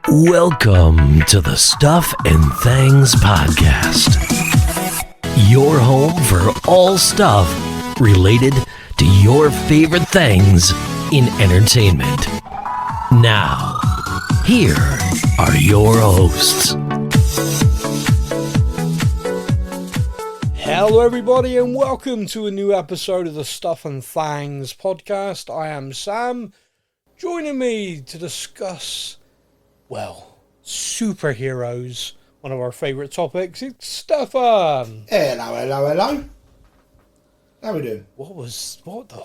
Welcome to the Stuff and Things Podcast, your home for all stuff related to your favorite things in entertainment. Now, here are your hosts. Hello everybody and welcome to a new episode of the Stuff and Things Podcast. I am Sam. Joining me to discuss, well, superheroes, one of our favourite topics. It's Stefan. Hello. How we doing? What the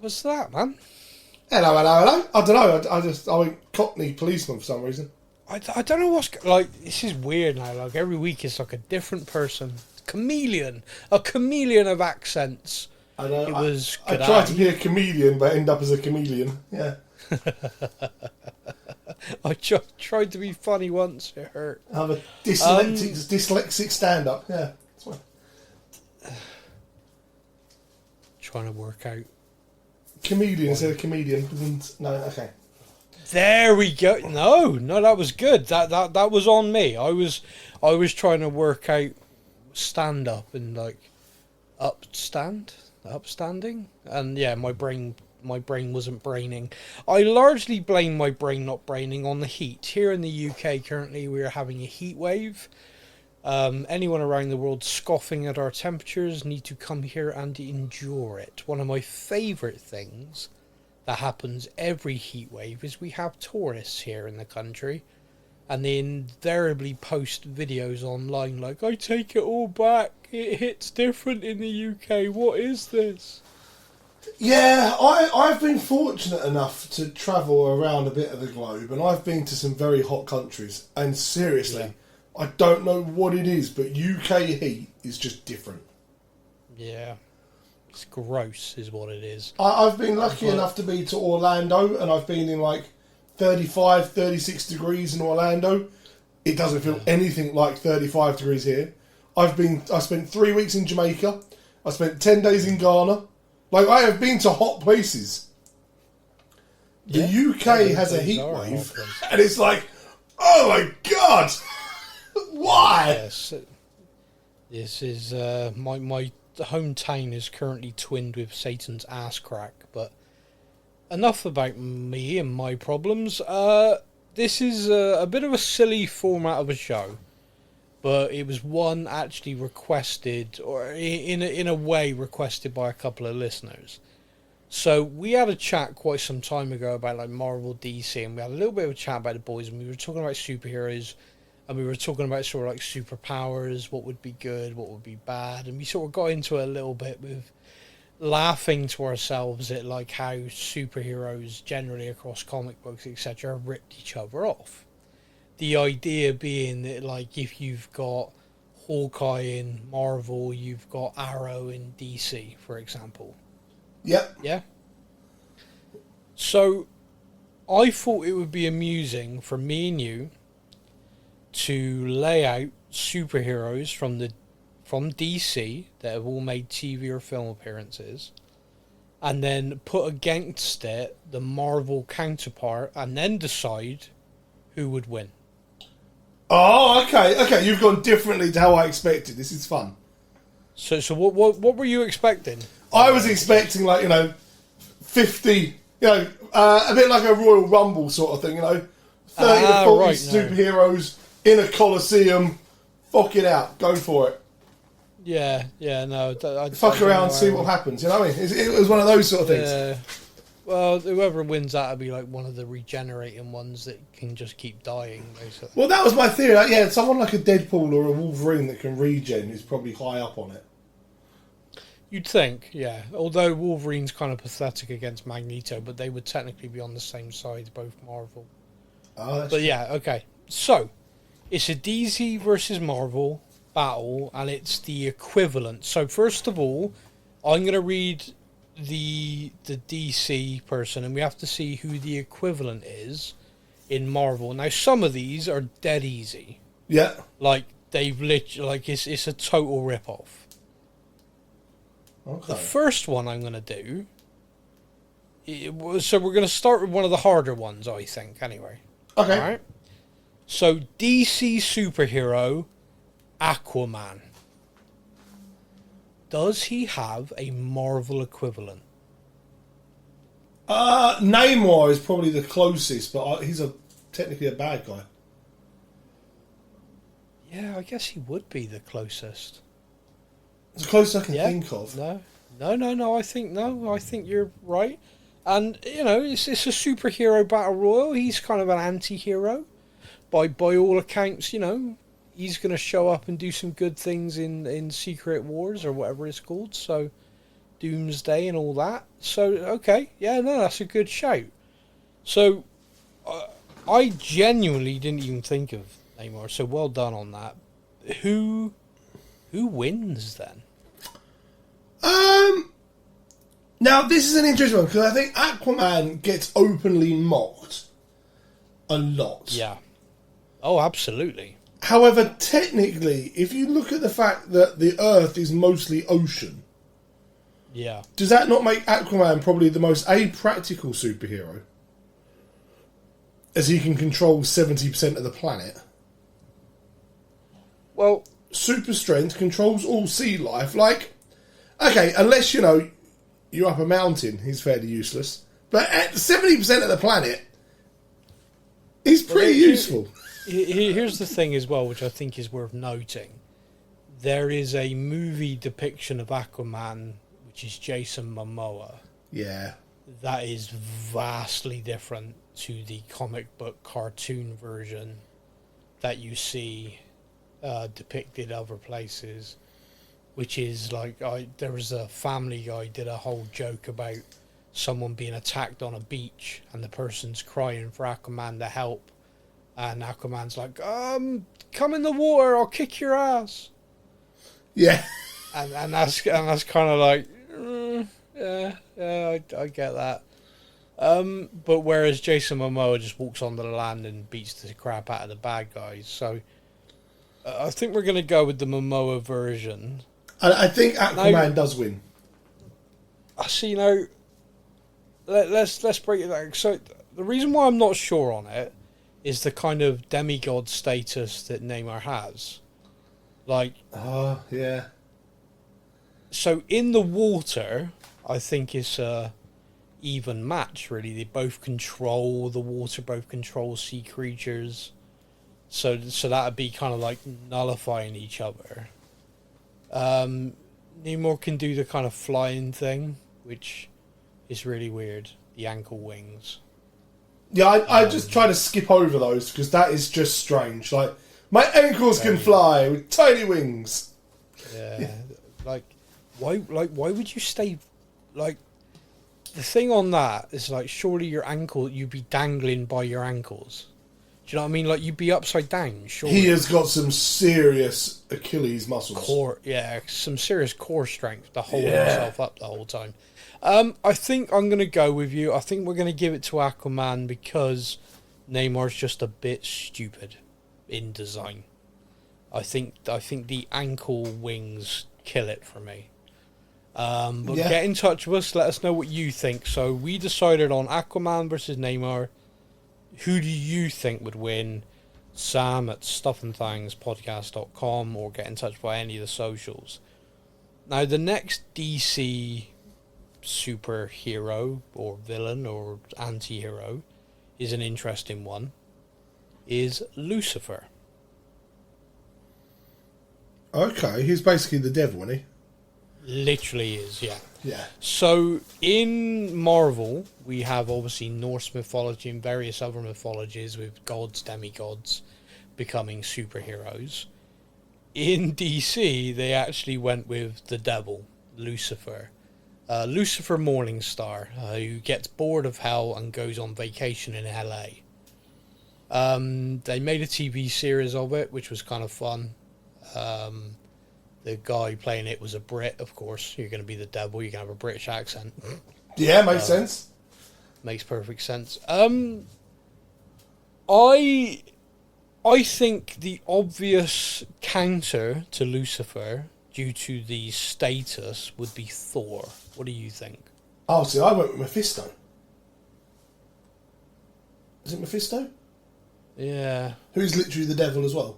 was that, man? Hello. I don't know. I went Cockney policeman for some reason. I don't know what's like. This is weird now. Like every week it's like a different person. A chameleon of accents. I know. I tried to be a comedian, but end up as a chameleon. Yeah. I tried to be funny once. It hurt. I'm a dyslexic stand-up. Yeah. That's fine. Trying to work out. Comedian instead of comedian. No, okay. There we go. No, that was good. That was on me. I was trying to work out stand up and like upstanding, and yeah, my brain wasn't braining. I largely blame my brain not braining on the heat. Here in the UK currently we are having a heat wave. Anyone around the world scoffing at our temperatures need to come here and endure it. One of my favourite things that happens every heat wave is we have tourists here in the country, and they invariably post videos online like, I take it all back, it hits different in the UK, what is this? Yeah, I've been fortunate enough to travel around a bit of the globe, and I've been to some very hot countries, and seriously, yeah. I don't know what it is, but UK heat is just different. Yeah. It's gross is what it is. I've been lucky enough to be to Orlando, and I've been in like 35, 36 degrees in Orlando. It doesn't feel anything like 35 degrees here. I spent 3 weeks in Jamaica. I spent 10 days in Ghana. Like, I have been to hot places. The UK has a heat wave, and it's like, oh my God! Why? Yes. This is, my hometown is currently twinned with Satan's ass crack, but enough about me and my problems. This is a bit of a silly format of a show, but it was one actually requested, or in a way requested by a couple of listeners. So we had a chat quite some time ago about like Marvel, DC, and we had a little bit of a chat about the boys, and we were talking about superheroes, and we were talking about sort of like superpowers, what would be good, what would be bad, and we sort of got into it a little bit with laughing to ourselves at like how superheroes generally across comic books, etc., ripped each other off. The idea being that, like, if you've got Hawkeye in Marvel, you've got Arrow in DC, for example. Yep. Yeah? So, I thought it would be amusing for me and you to lay out superheroes from DC that have all made TV or film appearances, and then put against it the Marvel counterpart, and then decide who would win. Oh, okay. You've gone differently to how I expected. This is fun. So what were you expecting? I was expecting 50, a bit like a Royal Rumble sort of thing, 30 to 40 superheroes in a coliseum. Fuck it out, go for it. Yeah, no. Fuck around and see what happens, you know what I mean? It was one of those sort of things. Yeah. Well, whoever wins that will be like one of the regenerating ones that can just keep dying, basically. Well, that was my theory. Someone like a Deadpool or a Wolverine that can regen is probably high up on it. You'd think, yeah. Although Wolverine's kind of pathetic against Magneto, but they would technically be on the same side, both Marvel. Oh, that's But yeah, okay. So, it's a DC versus Marvel battle, and it's the equivalent. So, first of all, I'm going to read the DC person, and we have to see who the equivalent is in Marvel. Now, some of these are dead easy. Yeah. Like, they've literally, it's a total rip-off. Okay. The first one I'm going to do, so we're going to start with one of the harder ones, I think, anyway. Okay. All right? So, DC superhero, Aquaman. Does he have a Marvel equivalent? Namor is probably the closest, but he's technically a bad guy. Yeah, I guess he would be the closest. It's the closest I can think of. No. I think you're right. And it's a superhero battle royal. He's kind of an anti-hero, by all accounts. He's going to show up and do some good things in Secret Wars or whatever it's called. So, Doomsday and all that. So, okay, yeah, no, that's a good shout. So, I genuinely didn't even think of Namor. So well done on that. Who wins then? Now this is an interesting one because I think Aquaman gets openly mocked a lot. Yeah. Oh, absolutely. However, technically, if you look at the fact that the Earth is mostly ocean, yeah, does that not make Aquaman probably the most practical superhero? As he can control 70% of the planet. Well, super strength, controls all sea life. Like, okay, unless you're up a mountain, he's fairly useless. But at 70% of the planet, he's pretty useful. Here's the thing as well, which I think is worth noting. There is a movie depiction of Aquaman, which is Jason Momoa. Yeah. That is vastly different to the comic book cartoon version that you see depicted other places, which is like there was a Family Guy did a whole joke about someone being attacked on a beach and the person's crying for Aquaman to help, and Aquaman's like, come in the water, I'll kick your ass. Yeah. And that's kind of like, I get that. But whereas Jason Momoa just walks onto the land and beats the crap out of the bad guys, so I think we're going to go with the Momoa version. I think Aquaman does win. See, let's break it down. So the reason why I'm not sure on it is the kind of demigod status that Namor has. Like, yeah. So in the water, I think it's a even match, really. They both control the water, both control sea creatures. So that would be kind of like nullifying each other. Namor can do the kind of flying thing, which is really weird. The ankle wings. Yeah, I just try to skip over those because that is just strange. Like, my ankles can fly with tiny wings. Yeah. Why would you stay, like, the thing on that is, like, surely you'd be dangling by your ankles. Do you know what I mean? Like, you'd be upside down, surely. He has got some serious Achilles muscles. Some serious core strength to hold himself up the whole time. I think I'm going to go with you. I think we're going to give it to Aquaman because Namor's just a bit stupid in design. I think the ankle wings kill it for me. Get in touch with us. Let us know what you think. So we decided on Aquaman versus Namor. Who do you think would win? Sam at stuffandthangspodcast.com or get in touch by any of the socials. Now, the next DC superhero or villain or anti-hero is an interesting one. Is Lucifer. Okay, he's basically the devil, isn't he? Literally is, yeah. Yeah. So in Marvel, we have obviously Norse mythology and various other mythologies with gods, demigods becoming superheroes. In DC, they actually went with the devil, Lucifer. Lucifer Morningstar, who gets bored of hell and goes on vacation in LA. They made a TV series of it, which was kind of fun. The guy playing it was a Brit, of course. You're going to be the devil. You're going to have a British accent. Yeah, makes sense. Makes perfect sense. I think the obvious counter to Lucifer, due to the status, would be Thor. What do you think? Oh, see, I went with Mephisto. Is it Mephisto? Yeah. who's literally the devil as well.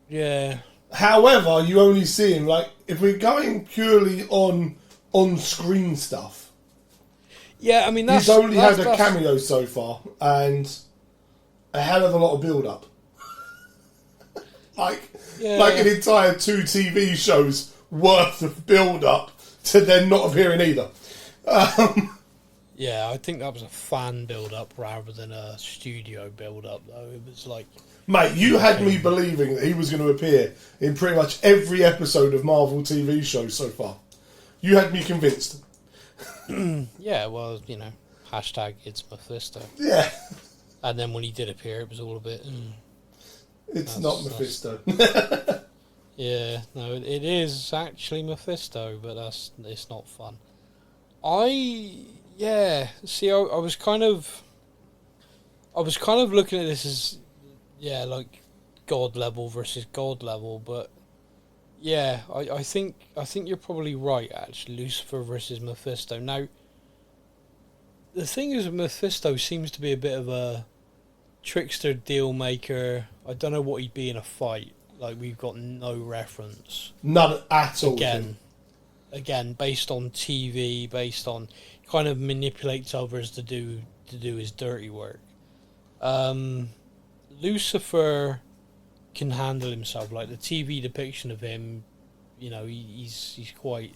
Yeah. However, you only see him, like, if we're going purely on-screen stuff, Yeah, I mean, that's... he's only that's, had a cameo so far, and a hell of a lot of build-up. like an entire 2 TV shows worth of build-up to then not appearing either. Yeah, I think that was a fan build-up rather than a studio build-up, though. It was like... Mate, you had me believing that he was going to appear in pretty much every episode of Marvel TV shows so far. You had me convinced. Yeah, well, you know, hashtag it's Mephisto. Yeah. And then when he did appear, it was all a bit... It's not Mephisto. Yeah, no, it is actually Mephisto, but it's not fun. See, I was kind of looking at this as, yeah, like God level versus God level, but yeah, I think you're probably right, actually, Lucifer versus Mephisto. Now, the thing is, Mephisto seems to be a bit of a trickster, deal maker. I don't know what he'd be in a fight. Like, we've got no reference. None at all. Again, based on TV, based on kind of manipulates others to do his dirty work. Lucifer can handle himself. Like the TV depiction of him, you know, he's quite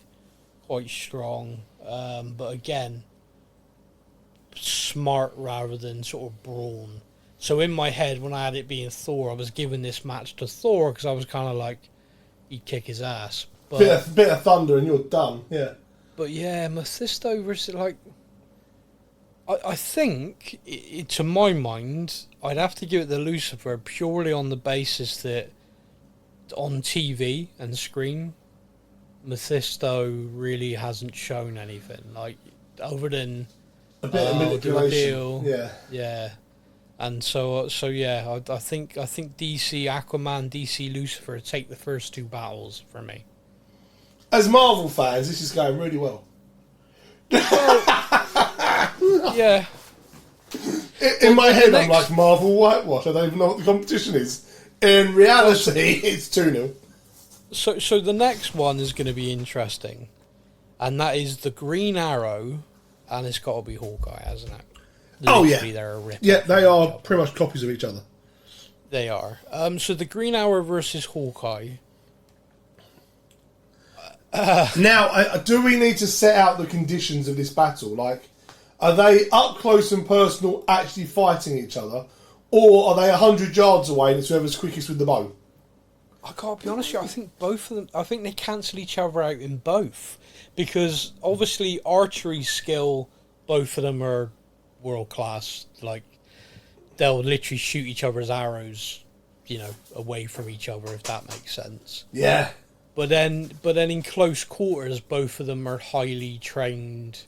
strong. But again, smart rather than sort of brawn. So in my head, when I had it being Thor, I was giving this match to Thor because I was kind of like, he'd kick his ass. But, bit of thunder and you're done, yeah. But yeah, Mephisto versus, like... I think, to my mind, I'd have to give it to Lucifer purely on the basis that on TV and screen, Mephisto really hasn't shown anything. Like, other than... A bit of manipulation. Yeah. Yeah. And so yeah, I think DC Aquaman, DC Lucifer take the first 2 battles for me. As Marvel fans, this is going really well. Yeah. In my head, I'm like, Marvel whitewash. I don't even know what the competition is. In reality, it's 2-0. So the next one is going to be interesting, and that is the Green Arrow, and it's got to be Hawkeye, hasn't it? Literally, they're a rip. Yeah, they are pretty much copies of each other. They are. So the Green Arrow versus Hawkeye. Now, do we need to set out the conditions of this battle? Like, are they up close and personal actually fighting each other? Or are they 100 yards away and it's whoever's quickest with the bow? I can't be honest with you, I think both of them, I think they cancel each other out in both. Because, obviously, archery skill, both of them are world class. Like, they'll literally shoot each other's arrows, you know, away from each other, if that makes sense. Yeah. But then in close quarters, both of them are highly trained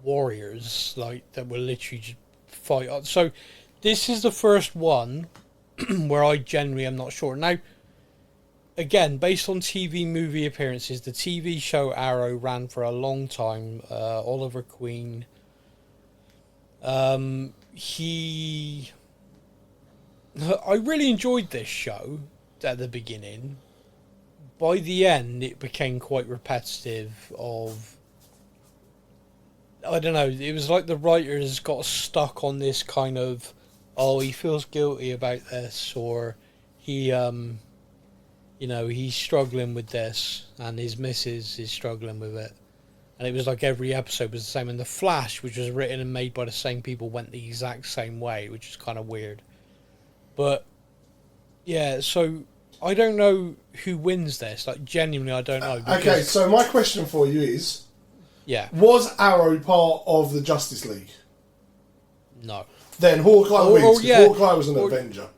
warriors, like, that will literally just fight. So this is the first one where I genuinely am not sure. Now, again, based on TV movie appearances, the TV show Arrow ran for a long time. Oliver Queen. I really enjoyed this show at the beginning. By the end, it became quite repetitive of... I don't know, it was like the writers got stuck on this kind of, oh, he feels guilty about this, or he, you know, he's struggling with this, and his missus is struggling with it. And it was like every episode was the same. And The Flash, which was written and made by the same people, went the exact same way, which is kind of weird. But, yeah, so I don't know who wins this. Like, genuinely, I don't know. Okay, so my question for you is... Yeah. Was Arrow part of the Justice League? No. Then Hawkeye wins, because Hawkeye was an Avenger.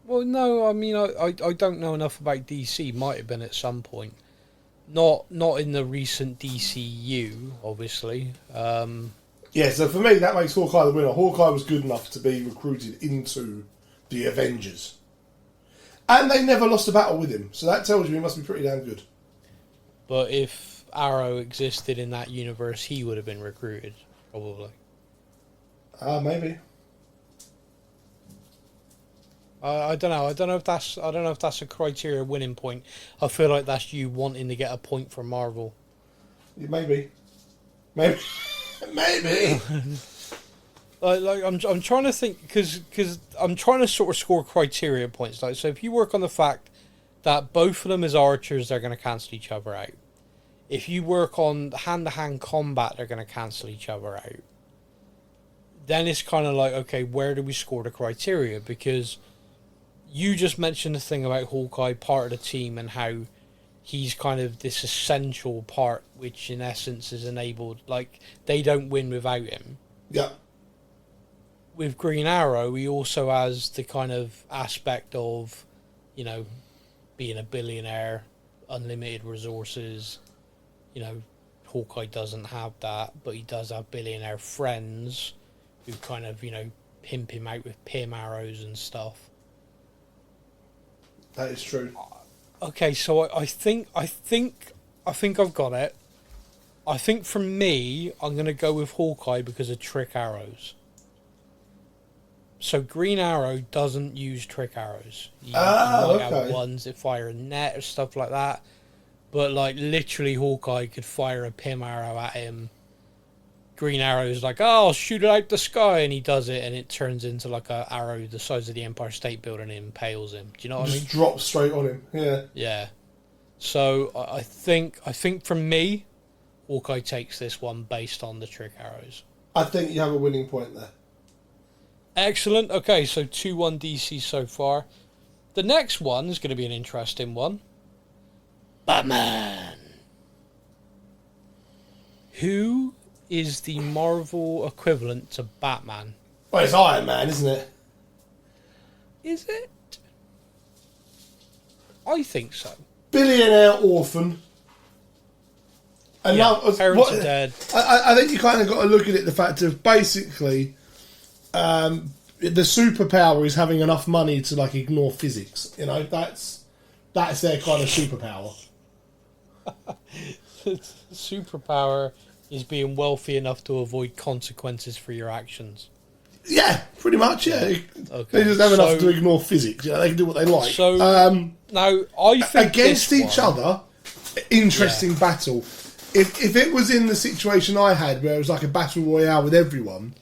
Well, no, I mean, I don't know enough about DC. Might have been at some point. Not in the recent DCU, obviously. Yeah, so for me, that makes Hawkeye the winner. Hawkeye was good enough to be recruited into the Avengers. And they never lost a battle with him, so that tells you he must be pretty damn good. But if Arrow existed in that universe, he would have been recruited, probably. Maybe. I don't know. I don't know if that's a criteria winning point. I feel like that's you wanting to get a point for Marvel. Yeah, maybe. Maybe. Maybe. I'm trying to think because I'm trying to sort of score criteria points. Like, so if you work on the fact that both of them as archers, they're going to cancel each other out. If you work on hand-to-hand combat, they're going to cancel each other out. Then it's kind of like, okay, where do we score the criteria? Because you just mentioned the thing about Hawkeye, part of the team, and how he's kind of this essential part, which in essence is enabled. Like, they don't win without him. Yeah. With Green Arrow, he also has the kind of aspect of, you know, being a billionaire, unlimited resources. You know, Hawkeye doesn't have that, but he does have billionaire friends who kind of, you know, pimp him out with Pym arrows and stuff. That is true. Okay, so I think I've got it. I think for me, I'm going to go with Hawkeye because of trick arrows. So Green Arrow doesn't use trick arrows. You might have ones that fire a net or stuff like that. But, like, literally Hawkeye could fire a Pym arrow at him. Green Arrow's like, oh, I'll shoot it out the sky, and he does it, and it turns into, like, a arrow the size of the Empire State Building and impales him. Do you know what I mean? Just drops straight on him, yeah. Yeah. So, I think for me, Hawkeye takes this one based on the trick arrows. I think you have a winning point there. Excellent. Okay, so 2-1 DC so far. The next one is going to be an interesting one. Batman. Who is the Marvel equivalent to Batman? Well, it's Iron Man, isn't it? Is it? I think so. Billionaire orphan. Parents are dead. I think you kind of got to look at it the fact of basically the superpower is having enough money to like ignore physics. You know, that's their kind of superpower. Superpower is being wealthy enough to avoid consequences for your actions. Yeah, pretty much. Yeah, Okay. they just have enough to ignore physics. Yeah, they can do what they like. So now I think against each other, interesting battle. If it was in the situation I had where it was like a battle royale with everyone,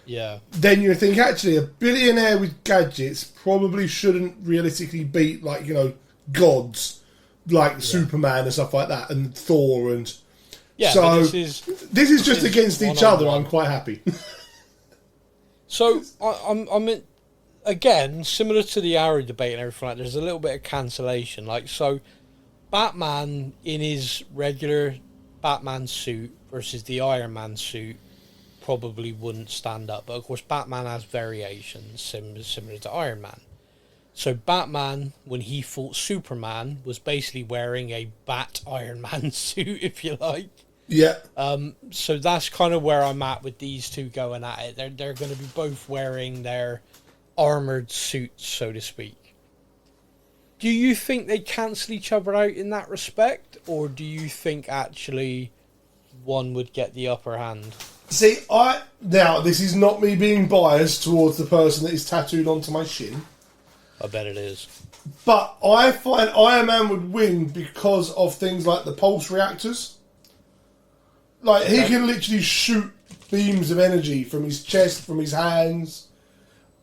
yeah, then you think actually a billionaire with gadgets probably shouldn't realistically beat like, you know, gods like Superman and stuff like that, and Thor and so this is just against each other. I'm quite happy. So I'm again similar to the Arrow debate and everything like. There's a little bit of cancellation, like so. Batman in his regular Batman suit versus the Iron Man suit probably wouldn't stand up, but of course Batman has variations similar to Iron Man. So Batman, when he fought Superman, was basically wearing a Bat Iron Man suit, if you like. Yeah. So that's kind of where I'm at with these two going at it. They're going to be both wearing their armored suits, so to speak. Do you think they cancel each other out in that respect, or do you think actually one would get the upper hand? See, now this is not me being biased towards the person that is tattooed onto my shin. I bet it is. But I find Iron Man would win because of things like the pulse reactors. Like, he can literally shoot beams of energy from his chest, from his hands.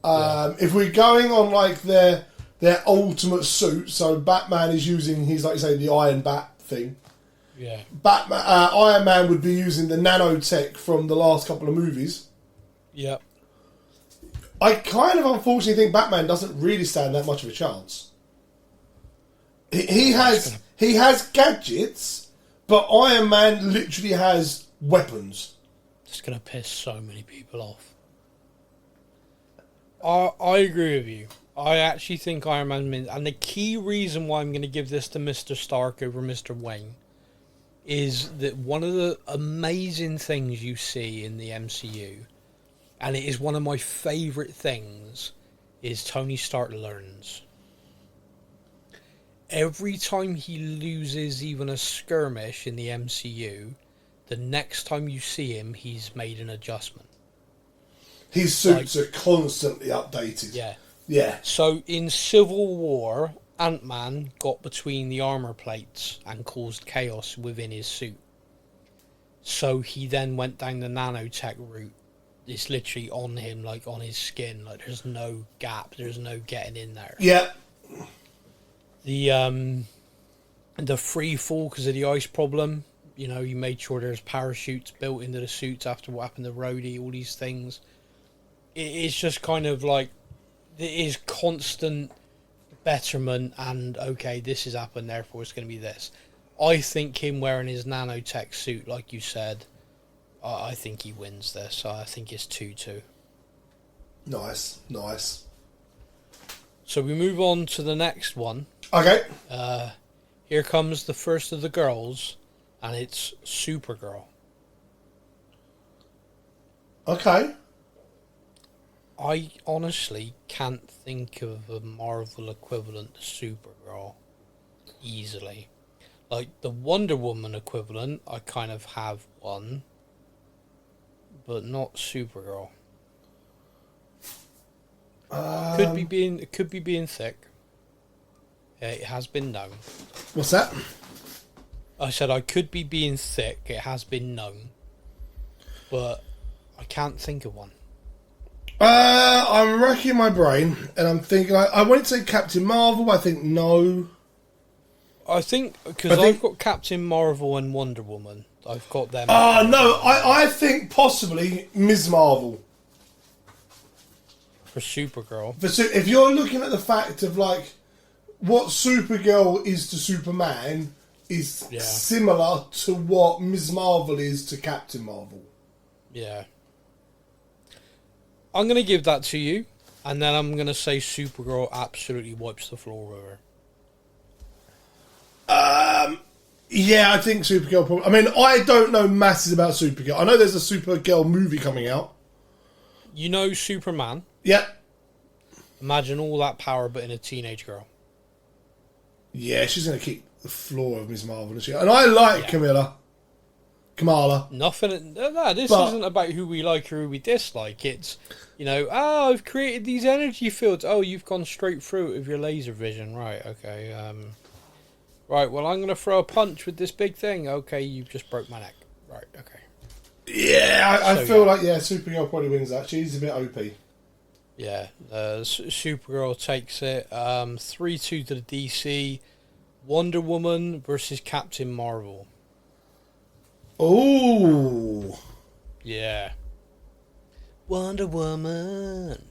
If we're going on, like, their ultimate suit, so Batman is using his, like you say, the Iron Bat thing. Yeah. Iron Man would be using the nanotech from the last couple of movies. Yep. I kind of unfortunately think Batman doesn't really stand that much of a chance. He has gadgets, but Iron Man literally has weapons. It's going to piss so many people off. I agree with you. I actually think Iron Man wins. And the key reason why I'm going to give this to Mr. Stark over Mr. Wayne is that one of the amazing things you see in the MCU, and it is one of my favourite things, is Tony Stark learns. Every time he loses even a skirmish in the MCU, the next time you see him, he's made an adjustment. His suits are constantly updated. Yeah. Yeah. So in Civil War, Ant-Man got between the armor plates and caused chaos within his suit. So he then went down the nanotech route. It's literally on him, like on his skin. Like there's no gap, there's no getting in there. Yeah. The free fall because of the ice problem. You know, you made sure there's parachutes built into the suits after what happened to Rhodey. All these things. It's just kind of like it is constant betterment, and okay, this has happened, therefore it's going to be this. I think him wearing his nanotech suit, like you said, I think he wins this. I think it's 2-2. Nice. So we move on to the next one. Okay. Here comes the first of the girls, and it's Supergirl. Okay. I honestly can't think of a Marvel equivalent to Supergirl easily. Like the Wonder Woman equivalent, I kind of have one, but not Supergirl. Could be being thick. It has been known. What's that? I said I could be being thick. It has been known, but I can't think of one. I'm racking my brain, and I'm thinking. I won't say Captain Marvel. I think no. I think because I've got Captain Marvel and Wonder Woman. I've got them. No. I think possibly Ms. Marvel. For Supergirl. If you're looking at the fact of like what Supergirl is to Superman is similar to what Ms. Marvel is to Captain Marvel. Yeah. I'm going to give that to you, and then I'm going to say Supergirl absolutely wipes the floor with her. Yeah, I think Supergirl probably... I mean, I don't know masses about Supergirl. I know there's a Supergirl movie coming out. You know Superman? Yeah. Imagine all that power, but in a teenage girl. Yeah, she's going to keep the floor of Ms. Marvel, isn't she? And I like Kamala. Nothing... No, this isn't about who we like or who we dislike. It's, you know, I've created these energy fields. Oh, you've gone straight through it with your laser vision. Right, okay. Right, well, I'm going to throw a punch with this big thing. Okay, you've just broke my neck. Right, okay. Yeah, I feel like, Supergirl probably wins that. She's a bit OP. Yeah, Supergirl takes it. 3-2 to the DC. Wonder Woman versus Captain Marvel. Ooh. Yeah. Wonder Woman.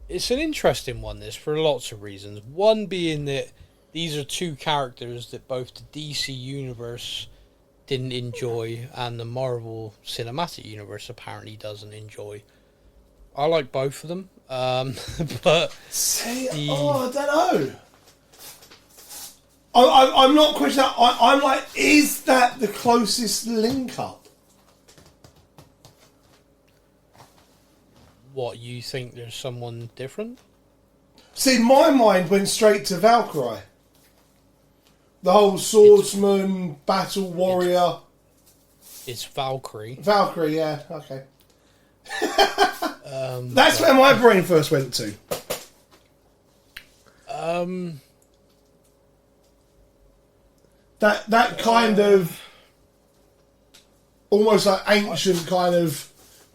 It's an interesting one, this, for lots of reasons. One being that these are two characters that both the DC Universe didn't enjoy and the Marvel Cinematic Universe apparently doesn't enjoy. I like both of them, but... See, I don't know. I'm not questioning that. I'm like, is that the closest link-up? What, you think there's someone different? See, my mind went straight to Valkyrie. The whole swordsman, battle warrior. It's Valkyrie. Valkyrie, yeah, okay. That's where my brain first went to. That kind of almost like ancient kind of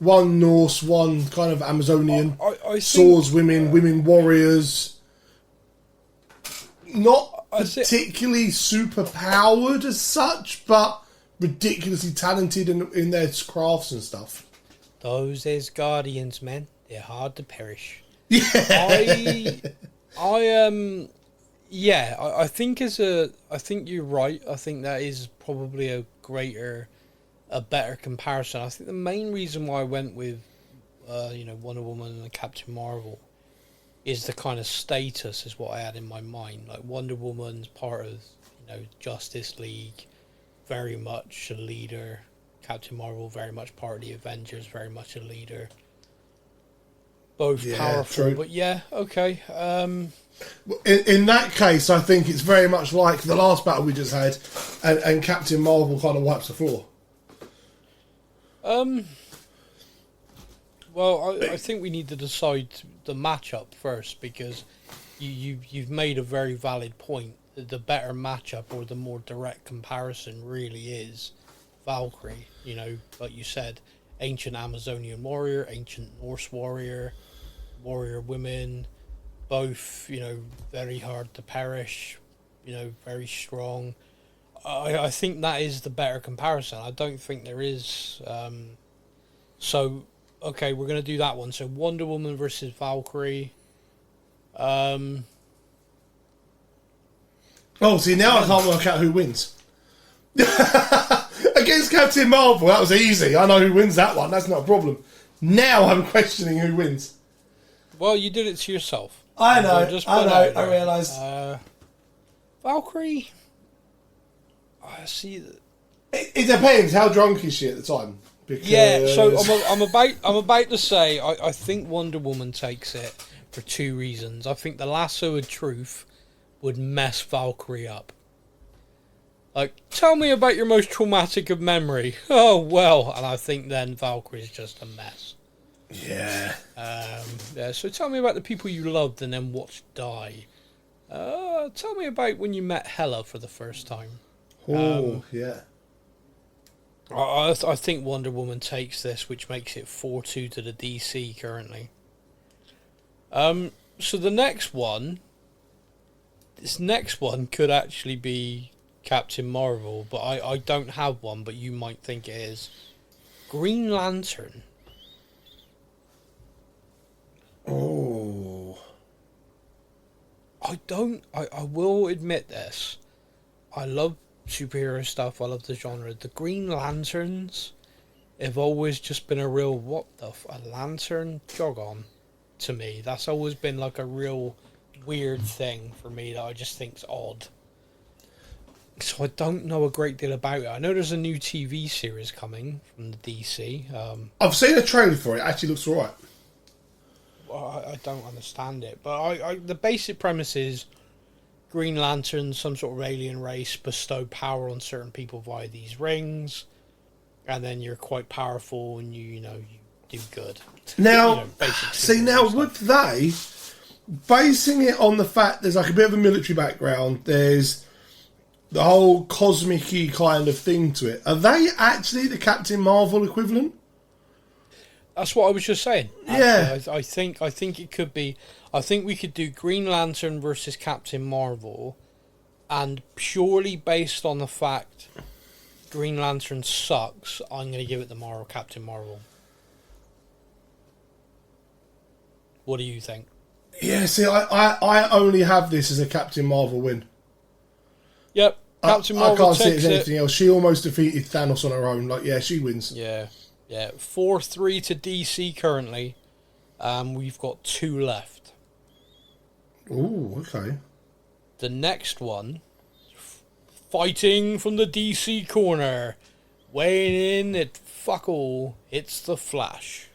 one Norse, one kind of Amazonian. I swords, women warriors. Not particularly super powered as such, but ridiculously talented in their crafts and stuff. Those Asgardians, man, they're hard to perish. Yeah. I think I think you're right. I think that is probably a better comparison. I think the main reason why I went with, Wonder Woman and Captain Marvel is the kind of status is what I had in my mind. Like Wonder Woman's part of, Justice League, very much a leader. Captain Marvel, very much part of the Avengers, very much a leader. Both powerful, true. But okay. In that case, I think it's very much like the last battle we just had, and Captain Marvel kind of wipes the floor. Well, I think we need to decide the matchup first, because you've made a very valid point. The better matchup, or the more direct comparison, really is Valkyrie. You know, like you said, ancient Amazonian warrior, ancient Norse warrior, warrior women, both, you know, very hard to perish, you know, very strong. I think that is the better comparison. I don't think there is. So, okay, we're going to do that one. So, Wonder Woman versus Valkyrie. Oh, see, now I can't work out who wins. Against Captain Marvel, that was easy. I know who wins that one. That's not a problem. Now I'm questioning who wins. Well, you did it to yourself. I know. I realise. Valkyrie. I see. It depends. How drunk is she at the time? Because... Yeah. So I'm about to say I think Wonder Woman takes it for two reasons. I think the lasso of truth would mess Valkyrie up. Like, tell me about your most traumatic of memory. Oh, well. And I think then Valkyrie's just a mess. Yeah. Yeah. So tell me about the people you loved and then watched die. Tell me about when you met Hela for the first time. Oh, yeah. I think Wonder Woman takes this, which makes it 4-2 to the DC currently. So the next one... This next one could actually be Captain Marvel, but I don't have one, but you might think it is. Green Lantern. Oh. I will admit this. I love superhero stuff. I love the genre. The Green Lanterns have always just been a real, a lantern? Jog on to me. That's always been like a real weird thing for me that I just think's odd. So I don't know a great deal about it. I know there's a new TV series coming from the DC. I've seen a trailer for it. It actually looks alright. I don't understand it, but the basic premise is Green Lantern, some sort of alien race, bestow power on certain people via these rings, and then you're quite powerful and you do good. Now, would they, basing it on the fact there's like a bit of a military background, there's the whole cosmic-y kind of thing to it, are they actually the Captain Marvel equivalent? That's what I was just saying. Yeah. I think it could be. I think we could do Green Lantern versus Captain Marvel, and purely based on the fact Green Lantern sucks, I'm going to give it to Captain Marvel. What do you think? Yeah, see, I only have this as a Captain Marvel win. Yep, Captain Marvel I can't see it as takes anything else. She almost defeated Thanos on her own. Like, yeah, she wins. Yeah. 4-3 to DC currently. We've got 2 left. Ooh, okay. The next one, fighting from the DC corner, weighing in at fuck all, it's the Flash.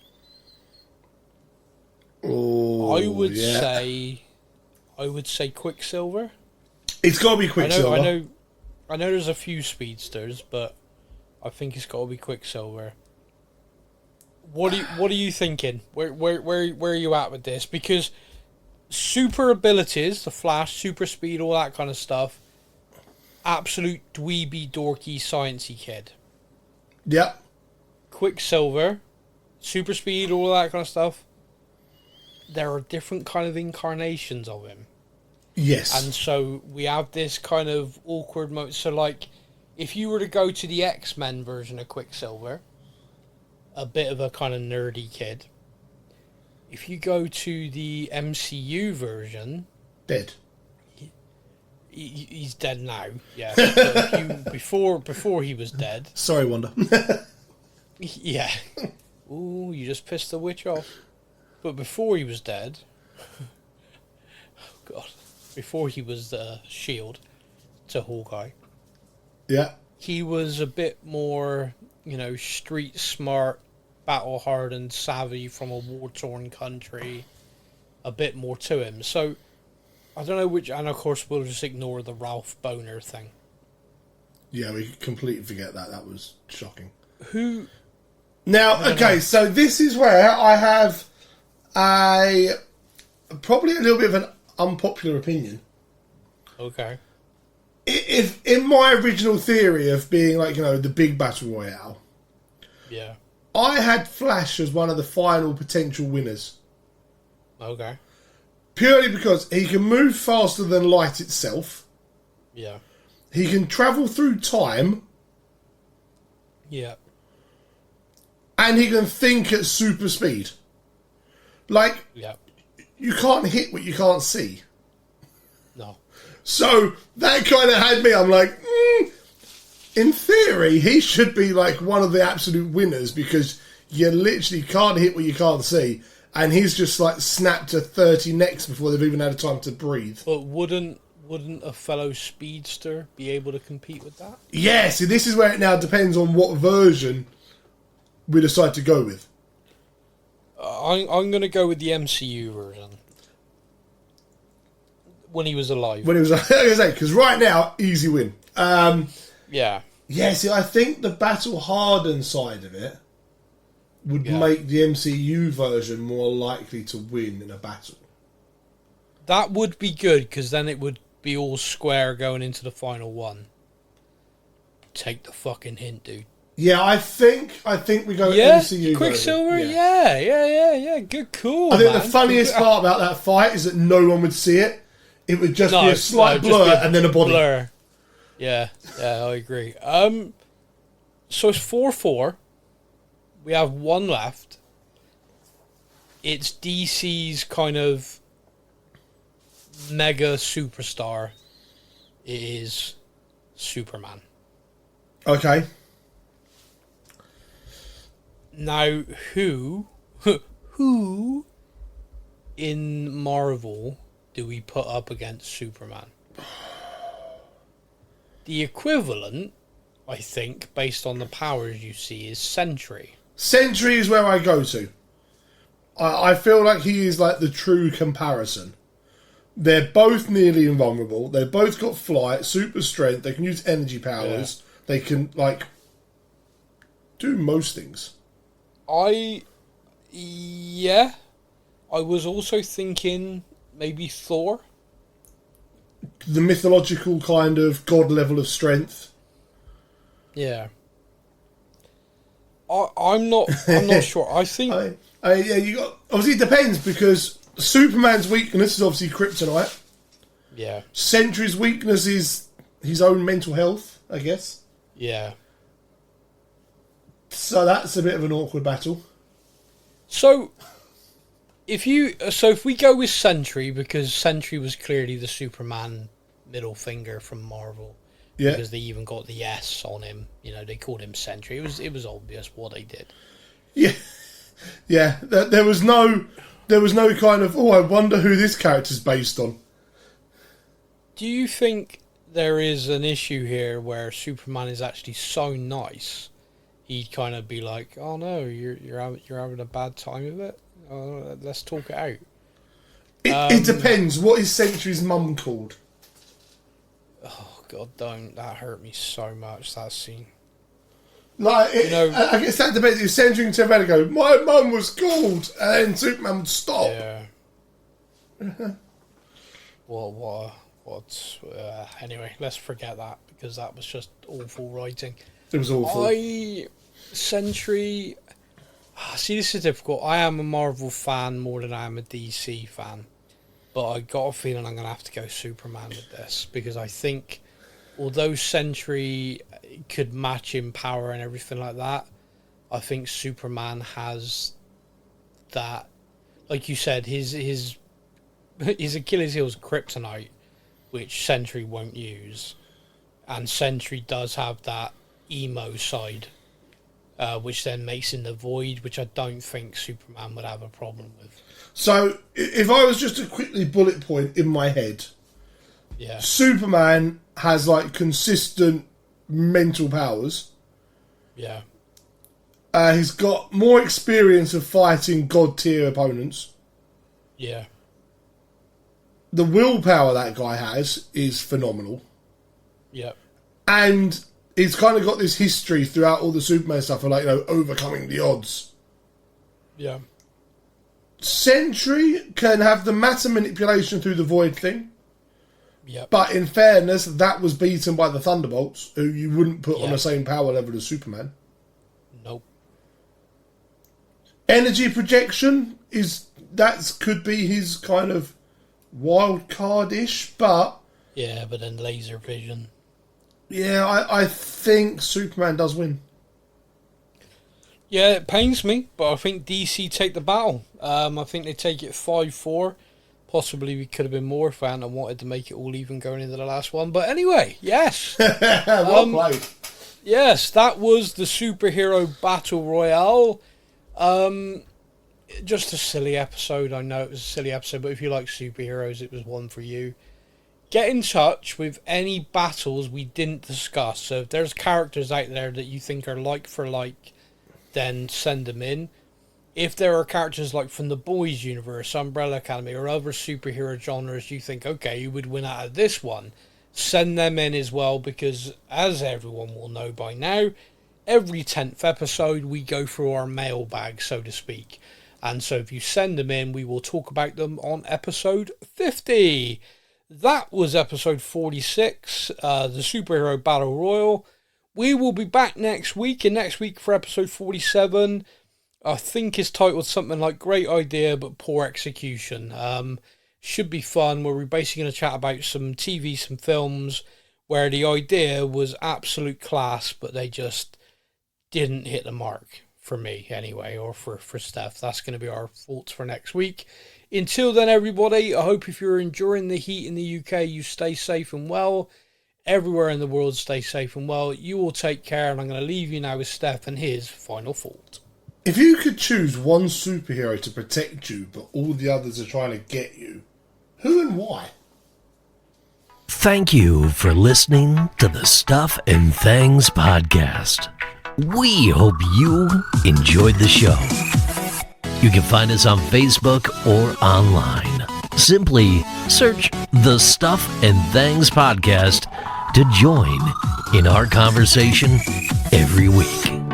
Oh, I would say Quicksilver. It's got to be Quicksilver. I know there's a few speedsters, but I think it's got to be Quicksilver. What are you thinking? Where are you at with this? Because super abilities, the Flash, super speed, all that kind of stuff, absolute dweeby, dorky, sciencey kid. Yep. Quicksilver, super speed, all that kind of stuff. There are different kind of incarnations of him. Yes. And so we have this kind of awkward moment. So, like, if you were to go to the X-Men version of Quicksilver, a bit of a kind of nerdy kid. If you go to the MCU version... Dead. He's dead now, yeah. But before he was dead... Sorry, Wanda. Yeah. Ooh, you just pissed the witch off. But before he was dead... Oh, God. Before he was the Shield to Hawkeye... Yeah. He was a bit more, street smart, battle hardened, savvy from a war-torn country. A bit more to him. So, I don't know which... And, of course, we'll just ignore the Ralph Boner thing. Yeah, we completely forget that. That was shocking. Who Now, okay, so this is where I have probably a little bit of an unpopular opinion. Okay. If in my original theory of being like, the big battle royale, Yeah. I had Flash as one of the final potential winners. Okay. Purely because he can move faster than light itself. Yeah. He can travel through time. Yeah. And he can think at super speed. Like, Yeah. you can't hit what you can't see. No. So, that kind of had me, I'm like, in theory, he should be like one of the absolute winners because you literally can't hit what you can't see. And he's just like snapped to 30 necks before they've even had a time to breathe. But wouldn't a fellow speedster be able to compete with that? Yeah, see, this is where it now depends on what version we decide to go with. I'm going to go with the MCU version. When he was alive. When he was, because right now, easy win. Yeah. Yeah, see, I think the battle hardened side of it would make the MCU version more likely to win in a battle. That would be good, because then it would be all square going into the final one. Take the fucking hint, dude. Yeah, I think we go MCU Quicksilver, version. Yeah. Good call, I think man. the funniest part about that fight is that no one would see it. It would just be a slight blur and then a body. Blur. Yeah, I agree. So it's 4-4. We have one left. It's DC's kind of mega superstar. It is Superman. Okay. Now, who in Marvel do we put up against Superman? The equivalent, I think, based on the powers you see, is Sentry. Sentry is where I go to. I feel like he is like the true comparison. They're both nearly invulnerable. They've both got flight, super strength. They can use energy powers. Yeah. They can, do most things. I was also thinking maybe Thor. The mythological kind of god level of strength. Yeah. I'm not sure. I think you got, obviously it depends because Superman's weakness is obviously kryptonite. Yeah. Sentry's weakness is his own mental health, I guess. Yeah. So that's a bit of an awkward battle. So if we go with Sentry, because Sentry was clearly the Superman middle finger from Marvel. Yeah. Because they even got the S on him. They called him Sentry. It was obvious what they did. Yeah. Yeah. There was no kind of, I wonder who this character's based on. Do you think there is an issue here where Superman is actually so nice, he'd kind of be like, "Oh no, you're having a bad time of it. Let's talk it out." It depends. What is Sentry's mum called? Oh God, don't! That hurt me so much. That scene. I guess that depends. If Sentry can turn around and go, "My mum was called," and then Superman would stop. Yeah. Anyway, let's forget that because that was just awful writing. It was awful. Sentry. See, this is difficult. I am a Marvel fan more than I am a DC fan, but I got a feeling I'm going to have to go Superman with this because I think, although Sentry could match in power and everything like that, I think Superman has that. Like you said, his Achilles heel is kryptonite, which Sentry won't use, and Sentry does have that emo side, which then makes him the Void, which I don't think Superman would have a problem with. So, if I was just to quickly bullet point in my head, Superman has consistent mental powers. Yeah. He's got more experience of fighting god tier opponents. Yeah. The willpower that guy has is phenomenal. Yeah. And He's kind of got this history throughout all the Superman stuff of, like, you know, overcoming the odds. Yeah. Sentry can have the matter manipulation through the void thing. Yep. But in fairness, that was beaten by the Thunderbolts, who you wouldn't put on the same power level as Superman. Nope. Energy projection could be his kind of wild card-ish, but... Yeah, but then laser vision. Yeah, I think Superman does win. Yeah, it pains me, but I think DC take the battle. I think they take it 5-4. Possibly we could have been more fan and wanted to make it all even going into the last one. But anyway, yes. Well played. Yes, that was the superhero battle royale. Just a silly episode. I know it was a silly episode, but if you like superheroes, it was one for you. Get in touch with any battles we didn't discuss. So if there's characters out there that you think are like for like, then send them in. If there are characters like from the Boys universe, Umbrella Academy, or other superhero genres you think, okay, you would win out of this one, send them in as well, because as everyone will know by now, every 10th episode we go through our mailbag, so to speak. And so if you send them in, we will talk about them on episode 50. That was episode 46, the Superhero Battle Royal. We will be back next week, and next week for episode 47, I think it's titled something like Great Idea but Poor Execution. Should be fun, where we're basically going to chat about some TV, some films, where the idea was absolute class, but they just didn't hit the mark, for me anyway, or for Steph. That's going to be our thoughts for next week. Until then, everybody, I hope if you're enduring the heat in the UK, you stay safe and well. Everywhere in the world, stay safe and well. You all take care, and I'm going to leave you now with Steph and his final thought. If you could choose one superhero to protect you, but all the others are trying to get you, who and why? Thank you for listening to the Stuff and Things podcast. We hope you enjoyed the show. You can find us on Facebook or online. Simply search the Stuff and Things podcast to join in our conversation every week.